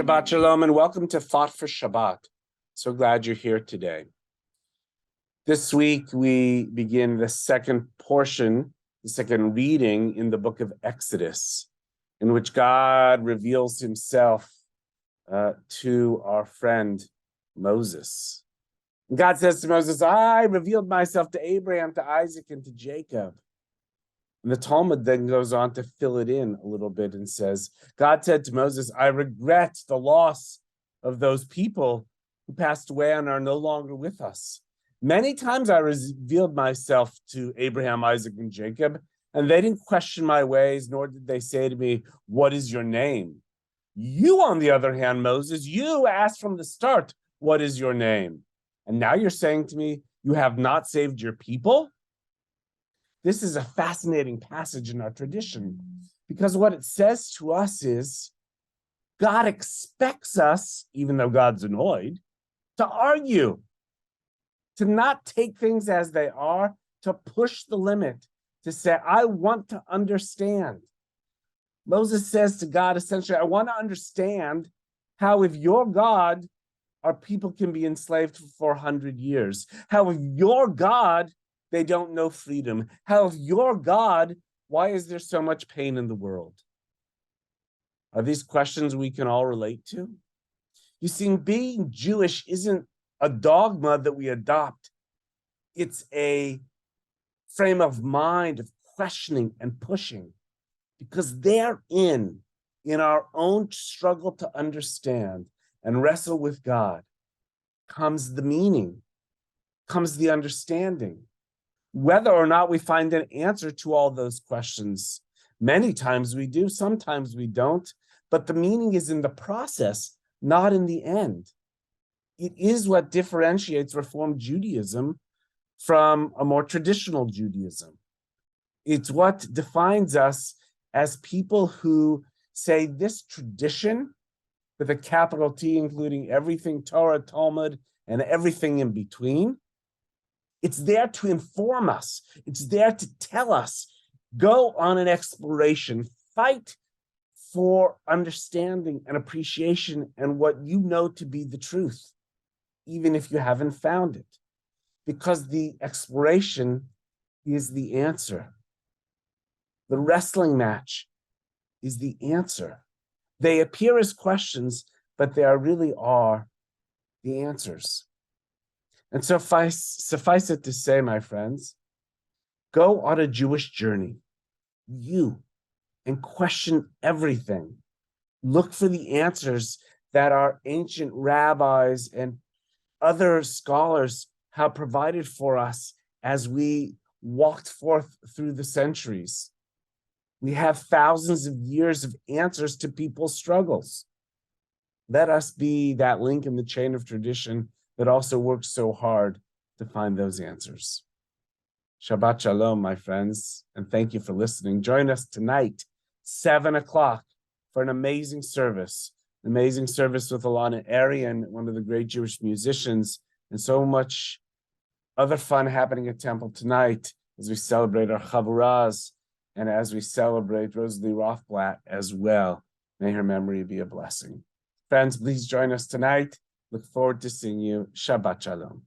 Shabbat Shalom and welcome to Thought for Shabbat. So glad you're here today. This week we begin the second portion, the second reading in the book of Exodus, in which God reveals himself to our friend Moses. And God says to Moses, I revealed myself to Abraham, to Isaac, and to Jacob. And the Talmud then goes on to fill it in a little bit and says, God said to Moses, I regret the loss of those people who passed away and are no longer with us. Many times I revealed myself to Abraham, Isaac, and Jacob, and they didn't question my ways, nor did they say to me, what is your name? You, on the other hand, Moses, you asked from the start, what is your name? And now you're saying to me, you have not saved your people? This is a fascinating passage in our tradition because what it says to us is God expects us, even though God's annoyed, to argue, to not take things as they are, to push the limit, to say, I want to understand. Moses says to God, essentially, I want to understand how if you're God, our people can be enslaved for 400 years. How if you're God, they don't know freedom. How if you're God, why is there so much pain in the world? Are these questions we can all relate to? You see, being Jewish isn't a dogma that we adopt. It's a frame of mind of questioning and pushing, because therein, in our own struggle to understand and wrestle with God, comes the meaning, comes the understanding. Whether or not we find an answer to all those questions, many times we do, sometimes we don't, but the meaning is in the process, not in the end. It is what differentiates Reform Judaism from a more traditional Judaism. It's what defines us as people who say this tradition, with a capital T, including everything Torah, Talmud, and everything in between, it's there to inform us. It's there to tell us, go on an exploration, fight for understanding and appreciation and what you know to be the truth, even if you haven't found it. Because the exploration is the answer. The wrestling match is the answer. They appear as questions, but they really are the answers. And so suffice it to say, my friends, go on a Jewish journey, and question everything. Look for the answers that our ancient rabbis and other scholars have provided for us as we walked forth through the centuries. We have thousands of years of answers to people's struggles. Let us be that link in the chain of tradition that also works so hard to find those answers. Shabbat Shalom, my friends, and thank you for listening. Join us tonight, 7 o'clock, for an amazing service with Alana Arian, one of the great Jewish musicians, and so much other fun happening at Temple tonight as we celebrate our Chavuras and as we celebrate Rosalie Rothblatt as well. May her memory be a blessing. Friends, please join us tonight. Look forward to seeing you. Shabbat Shalom.